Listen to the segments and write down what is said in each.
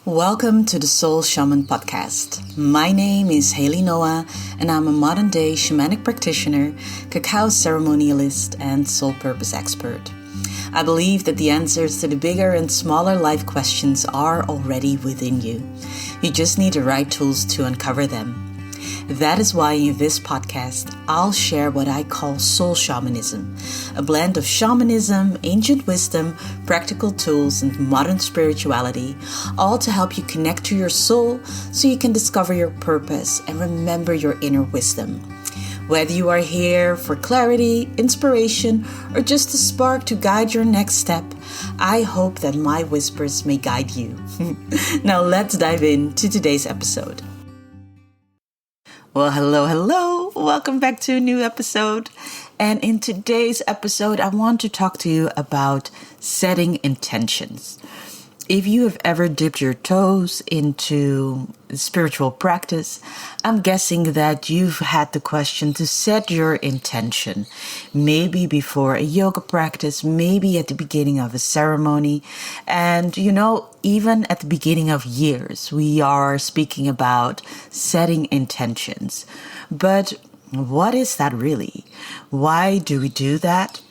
Welcome to the Soul Shaman Podcast. My name is Haley Noah, and I'm a modern-day shamanic practitioner, cacao ceremonialist, and soul purpose expert. I believe that the answers to the bigger and smaller life questions are already within you. You just need the right tools to uncover them. That is why in this podcast, I'll share what I call soul shamanism, a blend of shamanism, ancient wisdom, practical tools, and modern spirituality, all to help you connect to your soul so you can discover your purpose and remember your inner wisdom. Whether you are here for clarity, inspiration, or just a spark to guide your next step, I hope that my whispers may guide you. Now let's dive into today's episode. Well, hello. Welcome back to a new episode. And in today's episode, I want to talk to you about setting intentions. If you have ever dipped your toes into spiritual practice, I'm guessing that you've had the question to set your intention. Maybe before a yoga practice, maybe at the beginning of a ceremony. And even at the beginning of years, we are speaking about setting intentions. But what is that really? Why do we do that?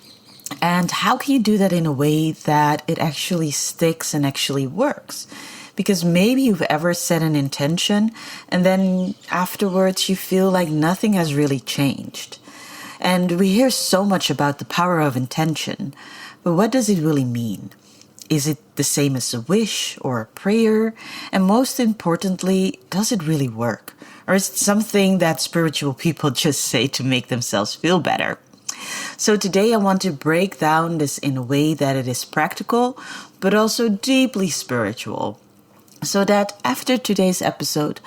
And how can you do that in a way that it actually sticks and actually works? Because maybe you've ever set an intention and then afterwards you feel like nothing has really changed. And we hear so much about the power of intention, but what does it really mean? Is it the same as a wish or a prayer? And most importantly, does it really work? Or is it something that spiritual people just say to make themselves feel better? So today I want to break down this in a way that it is practical, but also deeply spiritual. So that after today's episode,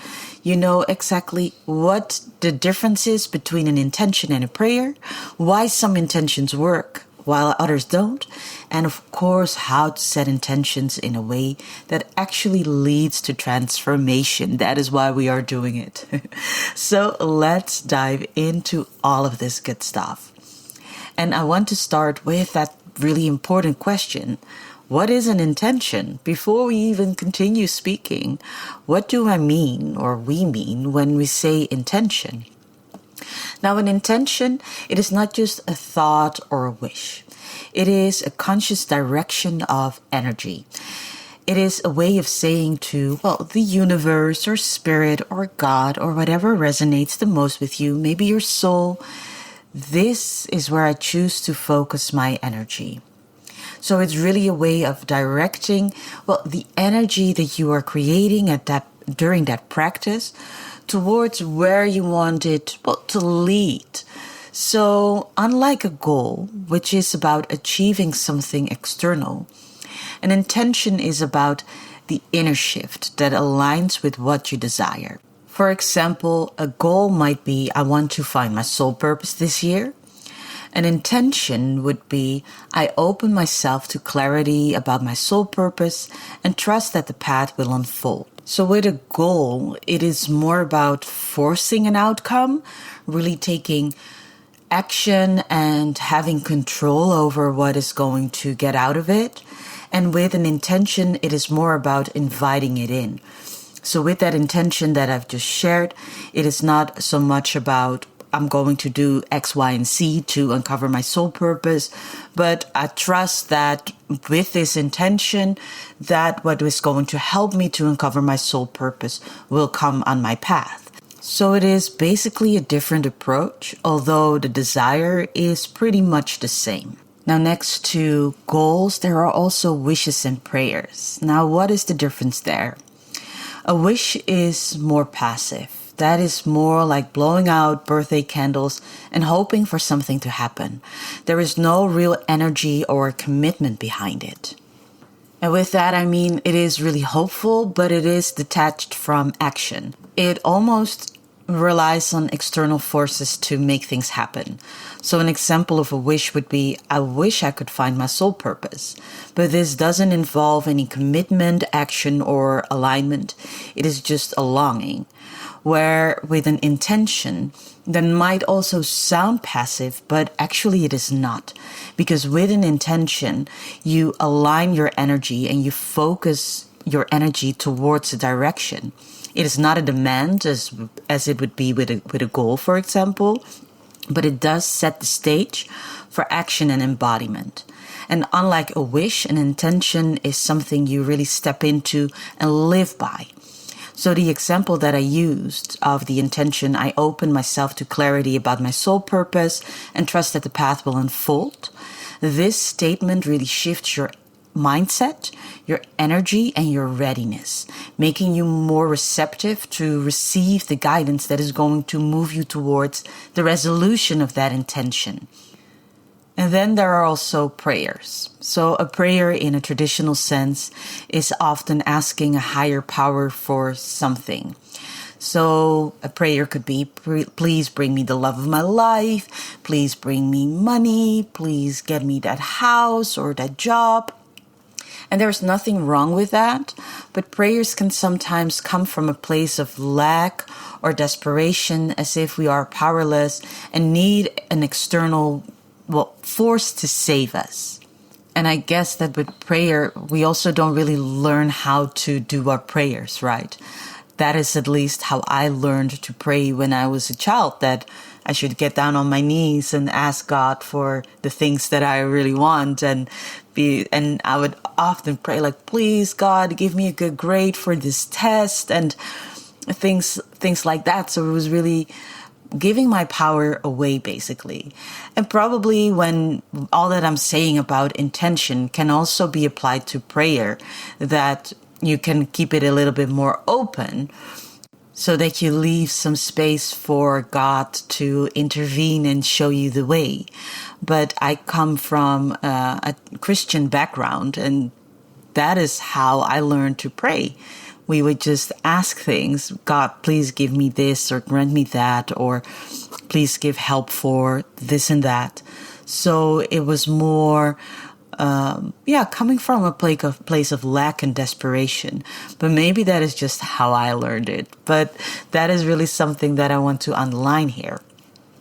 you know exactly what the difference is between an intention and a prayer, why some intentions work while others don't, and of course how to set intentions in a way that actually leads to transformation. That is why we are doing it. So let's dive into all of this good stuff. And I want to start with that really important question. What is an intention? Before we even continue speaking, what do I mean or we mean when we say intention? Now, an intention, it is not just a thought or a wish. It is a conscious direction of energy. It is a way of saying to, the universe or spirit or God or whatever resonates the most with you, maybe your soul. This is where I choose to focus my energy. So it's really a way of directing, the energy that you are creating during that practice towards where you want it, to lead. So unlike a goal, which is about achieving something external, an intention is about the inner shift that aligns with what you desire. For example, a goal might be, I want to find my soul purpose this year. An intention would be, I open myself to clarity about my soul purpose and trust that the path will unfold. So with a goal, it is more about forcing an outcome, really taking action and having control over what is going to get out of it. And with an intention, it is more about inviting it in. So with that intention that I've just shared, it is not so much about I'm going to do X, Y, and Z to uncover my soul purpose, but I trust that with this intention, that what is going to help me to uncover my soul purpose will come on my path. So it is basically a different approach, although the desire is pretty much the same. Now, next to goals, there are also wishes and prayers. Now, what is the difference there? A wish is more passive. That is more like blowing out birthday candles and hoping for something to happen. There is no real energy or commitment behind it. And with that, I mean, it is really hopeful, but it is detached from action. It almost relies on external forces to make things happen. So an example of a wish would be, I wish I could find my soul purpose. But this doesn't involve any commitment, action, or alignment. It is just a longing. Where with an intention, that might also sound passive, but actually it is not. Because with an intention, you align your energy and you focus your energy towards a direction. It is not a demand as it would be with a goal, for example, but it does set the stage for action and embodiment. And unlike a wish, an intention is something you really step into and live by. So the example that I used of the intention, I open myself to clarity about my soul purpose and trust that the path will unfold. This statement really shifts your mindset, your energy, and your readiness, making you more receptive to receive the guidance that is going to move you towards the resolution of that intention. And then there are also prayers. So a prayer in a traditional sense is often asking a higher power for something. So a prayer could be, please bring me the love of my life. Please bring me money. Please get me that house or that job. And there's nothing wrong with that. But prayers can sometimes come from a place of lack or desperation, as if we are powerless and need an external force to save us. And I guess that with prayer, we also don't really learn how to do our prayers, right? That is at least how I learned to pray when I was a child, that I should get down on my knees and ask God for the things that I really want, and I would often pray like, please God, give me a good grade for this test, and things like that. So it was really giving my power away, basically. And probably when all that I'm saying about intention can also be applied to prayer, that you can keep it a little bit more open so that you leave some space for God to intervene and show you the way. But I come from a Christian background, and that is how I learned to pray. We would just ask things, God, please give me this or grant me that, or please give help for this and that. So it was more, coming from a place of lack and desperation. But maybe that is just how I learned it. But that is really something that I want to underline here.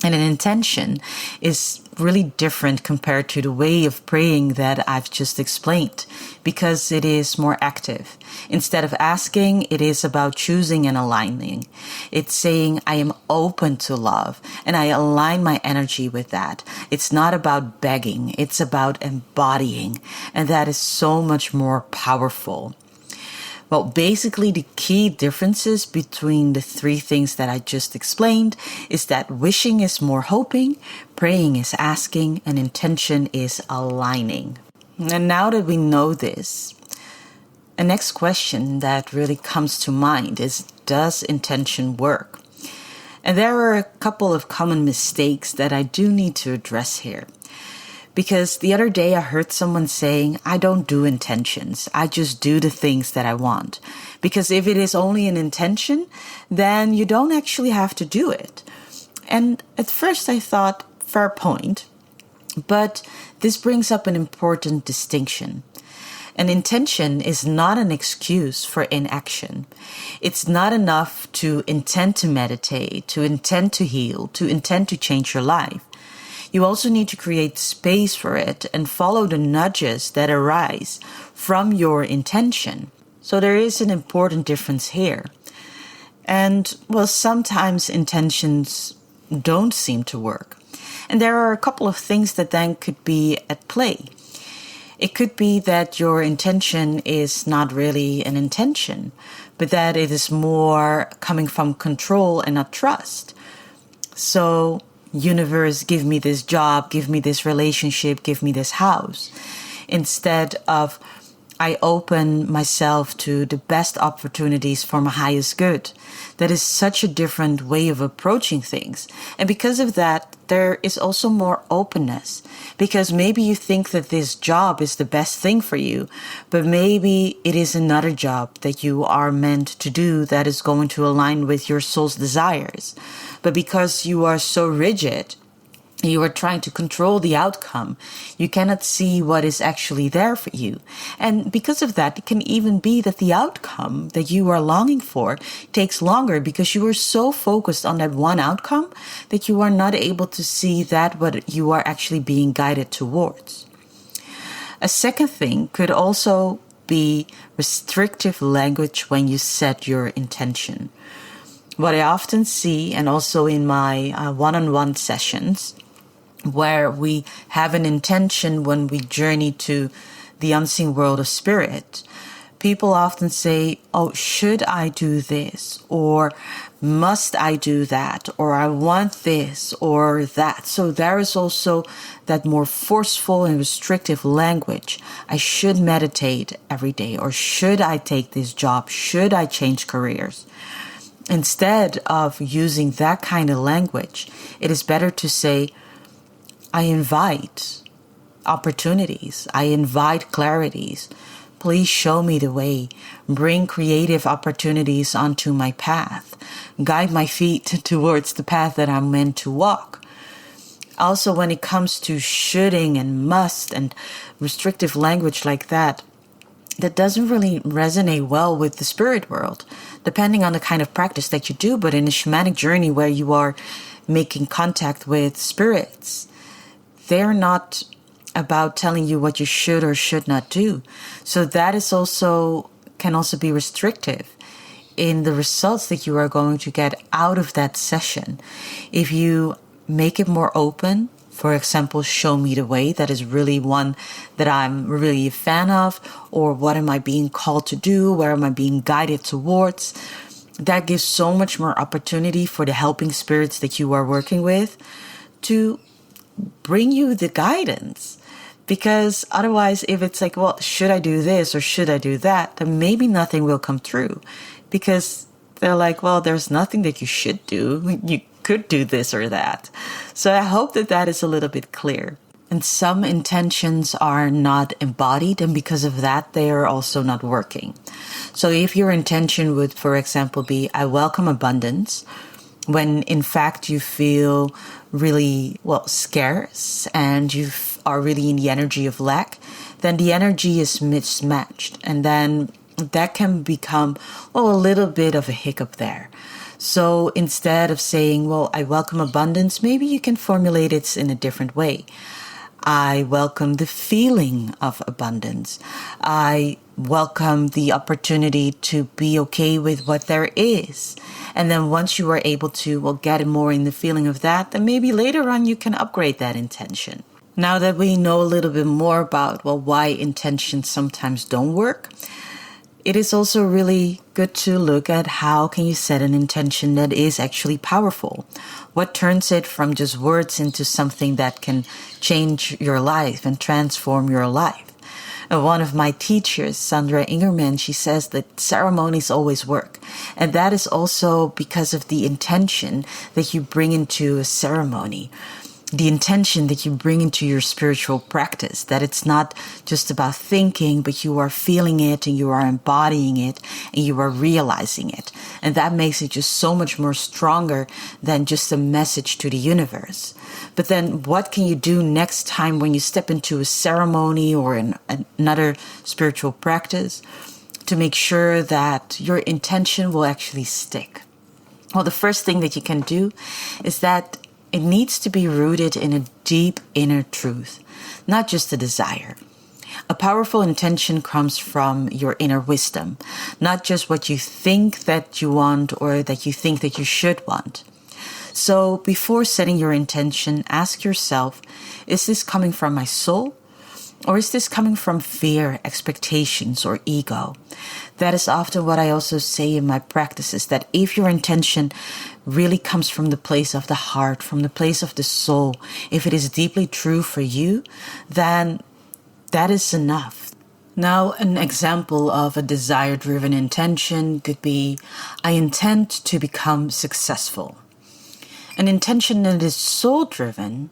And an intention is really different compared to the way of praying that I've just explained, because it is more active. Instead of asking, it is about choosing and aligning. It's saying, I am open to love, and I align my energy with that. It's not about begging, it's about embodying, and that is so much more powerful. Well, basically the key differences between the three things that I just explained is that wishing is more hoping, praying is asking, and intention is aligning. And now that we know this, a next question that really comes to mind is, does intention work? And there are a couple of common mistakes that I do need to address here. Because the other day I heard someone saying, I don't do intentions. I just do the things that I want. Because if it is only an intention, then you don't actually have to do it. And at first I thought, fair point. But this brings up an important distinction. An intention is not an excuse for inaction. It's not enough to intend to meditate, to intend to heal, to intend to change your life. You also need to create space for it and follow the nudges that arise from your intention. So there is an important difference here. And sometimes intentions don't seem to work. And there are a couple of things that then could be at play. It could be that your intention is not really an intention, but that it is more coming from control and not trust. So, universe, give me this job, give me this relationship, give me this house. Instead of, I open myself to the best opportunities for my highest good. That is such a different way of approaching things. And because of that, there is also more openness. Because maybe you think that this job is the best thing for you, but maybe it is another job that you are meant to do that is going to align with your soul's desires. But because you are so rigid, you are trying to control the outcome, you cannot see what is actually there for you. And because of that, it can even be that the outcome that you are longing for takes longer because you are so focused on that one outcome that you are not able to see that what you are actually being guided towards. A second thing could also be restrictive language when you set your intention. What I often see, and also in my one-on-one sessions, where we have an intention when we journey to the unseen world of spirit, people often say, oh, should I do this? Or must I do that? Or I want this or that. So there is also that more forceful and restrictive language. I should meditate every day. Or should I take this job? Should I change careers? Instead of using that kind of language, it is better to say, I invite opportunities. I invite clarities. Please show me the way. Bring creative opportunities onto my path. Guide my feet towards the path that I'm meant to walk. Also, when it comes to shoulding and must and restrictive language like that, that doesn't really resonate well with the spirit world, depending on the kind of practice that you do. But in a shamanic journey where you are making contact with spirits, they're not about telling you what you should or should not do. So that is also can also be restrictive in the results that you are going to get out of that session. If you make it more open, for example, show me the way, that is really one that I'm really a fan of, or what am I being called to do? Where am I being guided towards? That gives so much more opportunity for the helping spirits that you are working with to bring you the guidance. Because otherwise, if it's like, well, should I do this or should I do that, then maybe nothing will come through. Because they're like, well, there's nothing that you should do. You could do this or that. So I hope that that is a little bit clear. And some intentions are not embodied, and because of that, they are also not working. So if your intention would, for example, be, I welcome abundance, when in fact you feel really, scarce and you are really in the energy of lack, then the energy is mismatched. And then that can become, a little bit of a hiccup there. So instead of saying, I welcome abundance, maybe you can formulate it in a different way. I welcome the feeling of abundance. I welcome the opportunity to be okay with what there is. And then once you are able to, get more in the feeling of that, then maybe later on you can upgrade that intention. Now that we know a little bit more about, why intentions sometimes don't work, it is also really good to look at how can you set an intention that is actually powerful. What turns it from just words into something that can change your life and transform your life. And one of my teachers, Sandra Ingerman, she says that ceremonies always work. And that is also because of the intention that you bring into a ceremony. The intention that you bring into your spiritual practice, that it's not just about thinking, but you are feeling it and you are embodying it and you are realizing it. And that makes it just so much more stronger than just a message to the universe. But then what can you do next time when you step into a ceremony or another spiritual practice to make sure that your intention will actually stick? Well, the first thing that you can do is that it needs to be rooted in a deep inner truth, not just a desire. A powerful intention comes from your inner wisdom, not just what you think that you want or that you think that you should want. So before setting your intention, ask yourself, is this coming from my soul? Or is this coming from fear, expectations, or ego? That is often what I also say in my practices, that if your intention really comes from the place of the heart, from the place of the soul, if it is deeply true for you, then that is enough. Now, an example of a desire-driven intention could be, I intend to become successful. An intention that is soul-driven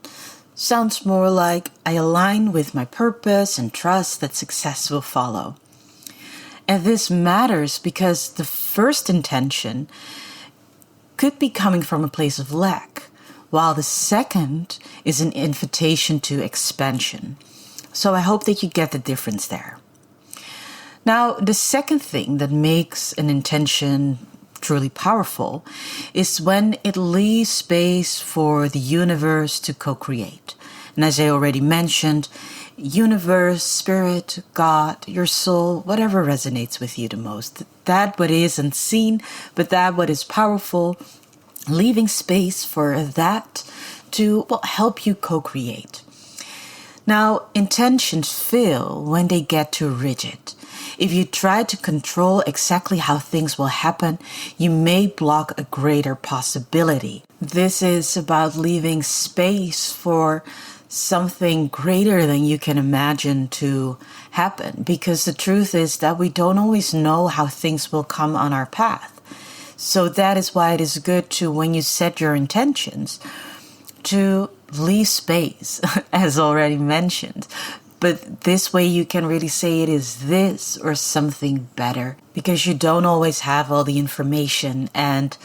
sounds more like, I align with my purpose and trust that success will follow. And this matters because the first intention could be coming from a place of lack, while the second is an invitation to expansion. So I hope that you get the difference there. Now, the second thing that makes an intention truly powerful is when it leaves space for the universe to co-create. And as I already mentioned, universe, spirit, God, your soul, whatever resonates with you the most. That what is unseen, but that what is powerful, leaving space for that to help you co-create. Now, intentions fail when they get too rigid. If you try to control exactly how things will happen, you may block a greater possibility. This is about leaving space for something greater than you can imagine to happen, because the truth is that we don't always know how things will come on our path. So that is why it is good to, when you set your intentions, to leave space, as already mentioned. But this way you can really say it is this or something better, because you don't always have all the information, and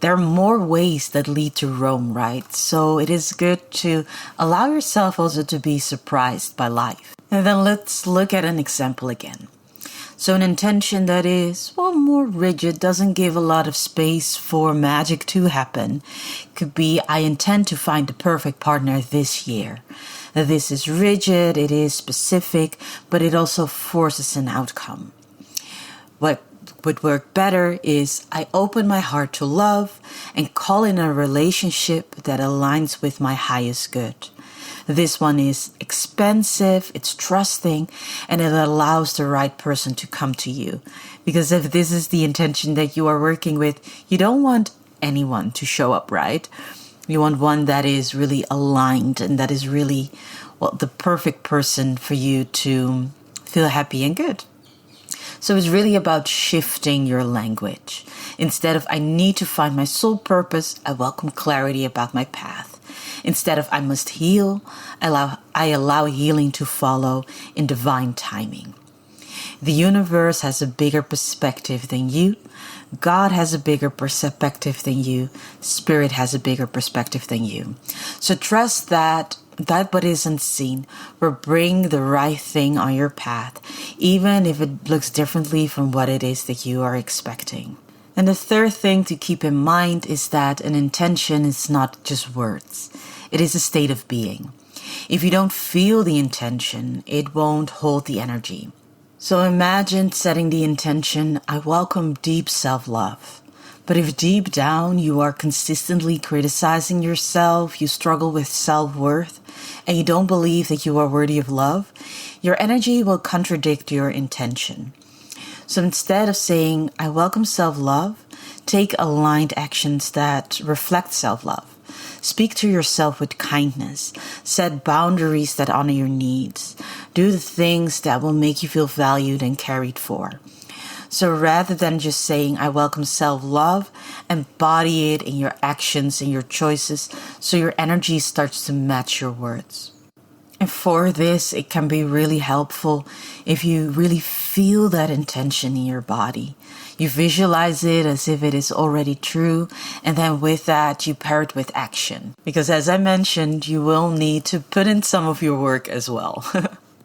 there are more ways that lead to Rome, right? So it is good to allow yourself also to be surprised by life. And then let's look at an example again. So an intention that is, more rigid, doesn't give a lot of space for magic to happen, could be, I intend to find the perfect partner this year. This is rigid, it is specific, but it also forces an outcome. What would work better is, I open my heart to love and call in a relationship that aligns with my highest good. This one is expensive, it's trusting, and it allows the right person to come to you. Because if this is the intention that you are working with, you don't want anyone to show up, right? You want one that is really aligned and that is really, the perfect person for you to feel happy and good. So it's really about shifting your language. Instead of, I need to find my soul purpose, I welcome clarity about my path. Instead of, I must heal, I allow healing to follow in divine timing. The universe has a bigger perspective than you. God has a bigger perspective than you. Spirit has a bigger perspective than you. So trust that what is unseen will bring the right thing on your path, even if it looks differently from what it is that you are expecting. And the third thing to keep in mind is that an intention is not just words. It is a state of being. If you don't feel the intention, it won't hold the energy. So imagine setting the intention, I welcome deep self-love. But if deep down you are consistently criticizing yourself, you struggle with self-worth, and you don't believe that you are worthy of love, your energy will contradict your intention. So instead of saying, I welcome self-love, take aligned actions that reflect self-love. Speak to yourself with kindness. Set boundaries that honor your needs. Do the things that will make you feel valued and cared for. So rather than just saying, I welcome self-love, embody it in your actions and your choices so your energy starts to match your words. And for this, it can be really helpful if you really feel that intention in your body. You visualize it as if it is already true, and then with that, you pair it with action. Because as I mentioned, you will need to put in some of your work as well.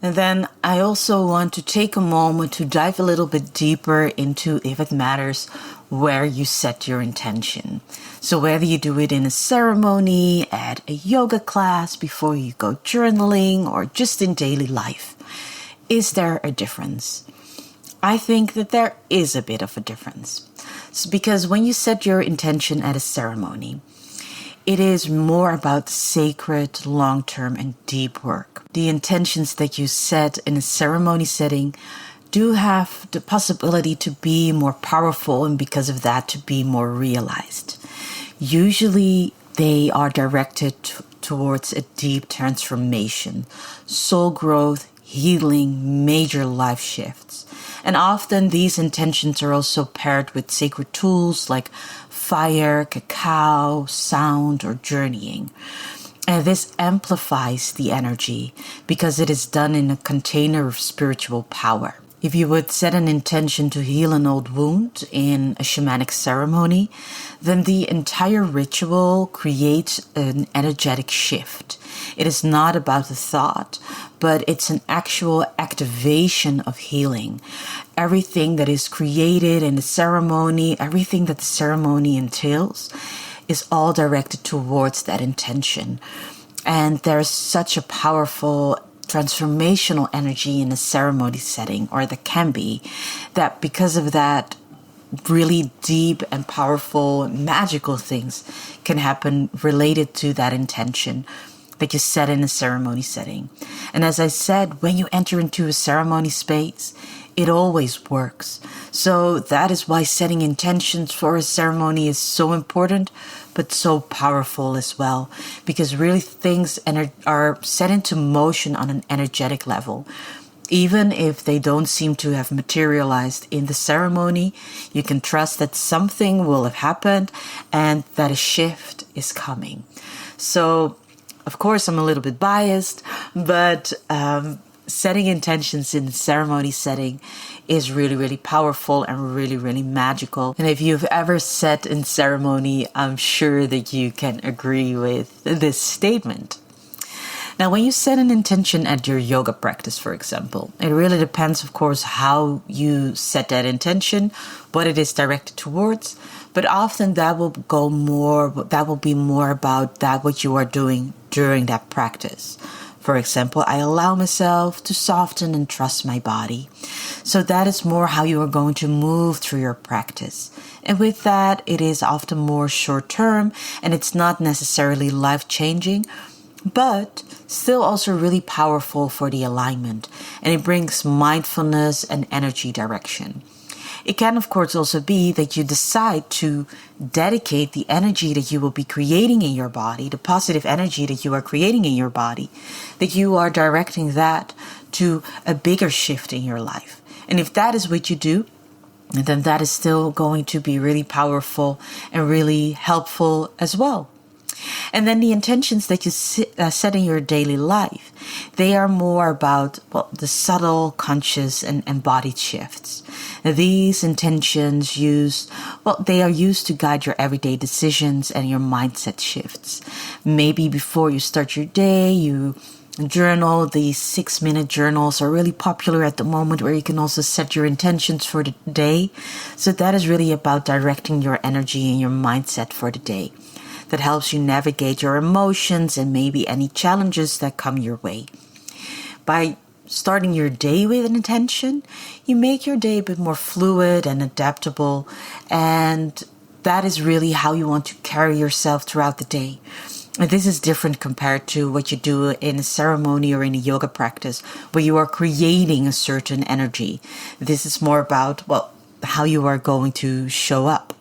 And then I also want to take a moment to dive a little bit deeper into, if it matters, where you set your intention. So whether you do it in a ceremony, at a yoga class, before you go journaling, or just in daily life, is there a difference? I think that there is a bit of a difference. It's because when you set your intention at a ceremony, it is more about sacred, long-term, and deep work. The intentions that you set in a ceremony setting do have the possibility to be more powerful, and because of that, to be more realized. Usually, they are directed towards a deep transformation, soul growth, healing, major life shifts. And often these intentions are also paired with sacred tools like fire, cacao, sound, or journeying. And this amplifies the energy because it is done in a container of spiritual power. If you would set an intention to heal an old wound in a shamanic ceremony, then the entire ritual creates an energetic shift. It is not about the thought, but it's an actual activation of healing. Everything that is created in the ceremony, everything that the ceremony entails, is all directed towards that intention. And there's such a powerful transformational energy in a ceremony setting, or there can be, that because of that, really deep and powerful magical things can happen related to that intention that you set in a ceremony setting. And as I said, when you enter into a ceremony space, it always works. So that is why setting intentions for a ceremony is so important, but so powerful as well, because really things are set into motion on an energetic level. Even if they don't seem to have materialized in the ceremony, you can trust that something will have happened and that a shift is coming. So, of course, I'm a little bit biased, but setting intentions in the ceremony setting is really, really powerful and really, really magical. And if you've ever sat in ceremony, I'm sure that you can agree with this statement. Now, when you set an intention at your yoga practice, for example, it really depends, of course, how you set that intention, what it is directed towards. But often that will be more about what you are doing during that practice. For example, I allow myself to soften and trust my body. So that is more how you are going to move through your practice. And with that, it is often more short term and it's not necessarily life-changing, but still also really powerful for the alignment, and it brings mindfulness and energy direction. It can, of course, also be that you decide to dedicate the energy that you will be creating in your body, the positive energy that you are creating in your body, that you are directing that to a bigger shift in your life. And if that is what you do, then that is still going to be really powerful and really helpful as well. And then the intentions that you set in your daily life, they are more about the subtle, conscious, and embodied shifts. These intentions they are used to guide your everyday decisions and your mindset shifts. Maybe before you start your day, you journal. These 6-minute journals are really popular at the moment, where you can also set your intentions for the day. So that is really about directing your energy and your mindset for the day. That helps you navigate your emotions and maybe any challenges that come your way. By starting your day with an intention, you make your day a bit more fluid and adaptable, and that is really how you want to carry yourself throughout the day. And this is different compared to what you do in a ceremony or in a yoga practice, where you are creating a certain energy. This is more about, how you are going to show up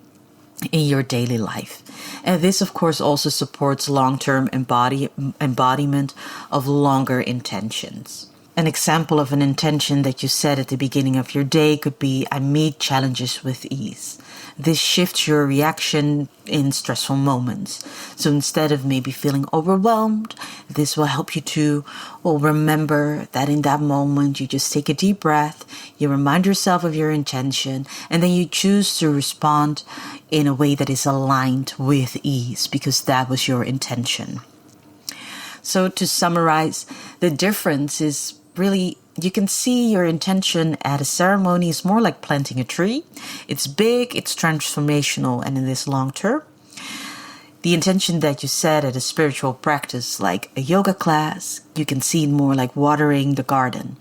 in your daily life. And this, of course, also supports long-term embodiment of longer intentions. An example of an intention that you set at the beginning of your day could be, I meet challenges with ease. This shifts your reaction in stressful moments. So instead of maybe feeling overwhelmed, this will help you to remember that in that moment you just take a deep breath, you remind yourself of your intention, and then you choose to respond in a way that is aligned with ease, because that was your intention. So to summarize, the difference is really, you can see your intention at a ceremony is more like planting a tree. It's big, it's transformational, and it is long term. The intention that you set at a spiritual practice like a yoga class, you can see it more like watering the garden.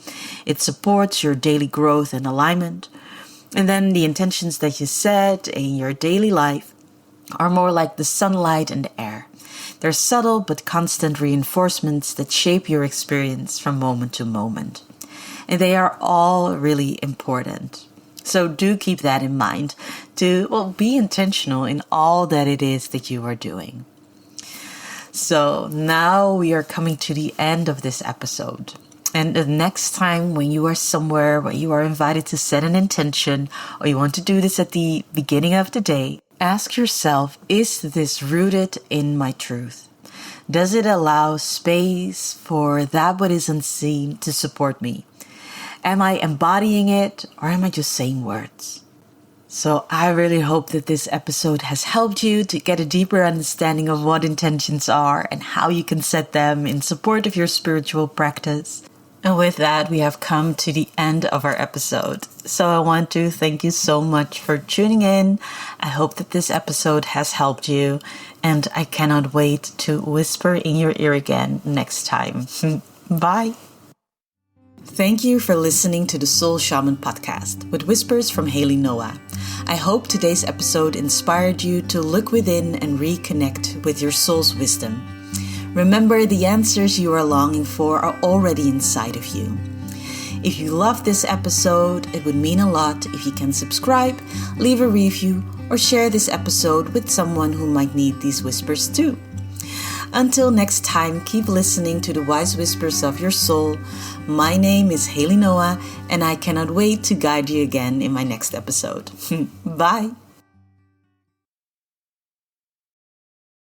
It supports your daily growth and alignment. And then the intentions that you set in your daily life are more like the sunlight and the air. They're subtle but constant reinforcements that shape your experience from moment to moment. And they are all really important. So do keep that in mind to, be intentional in all that it is that you are doing. So now we are coming to the end of this episode. And the next time when you are somewhere where you are invited to set an intention, or you want to do this at the beginning of the day, ask yourself, is this rooted in my truth? Does it allow space for that what is unseen to support me? Am I embodying it, or am I just saying words? So I really hope that this episode has helped you to get a deeper understanding of what intentions are and how you can set them in support of your spiritual practice. And with that, we have come to the end of our episode. So I want to thank you so much for tuning in. I hope that this episode has helped you, and I cannot wait to whisper in your ear again next time. Bye. Thank you for listening to the Soul Shaman podcast with whispers from Haley Noah. I hope today's episode inspired you to look within and reconnect with your soul's wisdom. Remember, the answers you are longing for are already inside of you. If you loved this episode, it would mean a lot if you can subscribe, leave a review, or share this episode with someone who might need these whispers too. Until next time, keep listening to the wise whispers of your soul. My name is Haley Noah, and I cannot wait to guide you again in my next episode. Bye.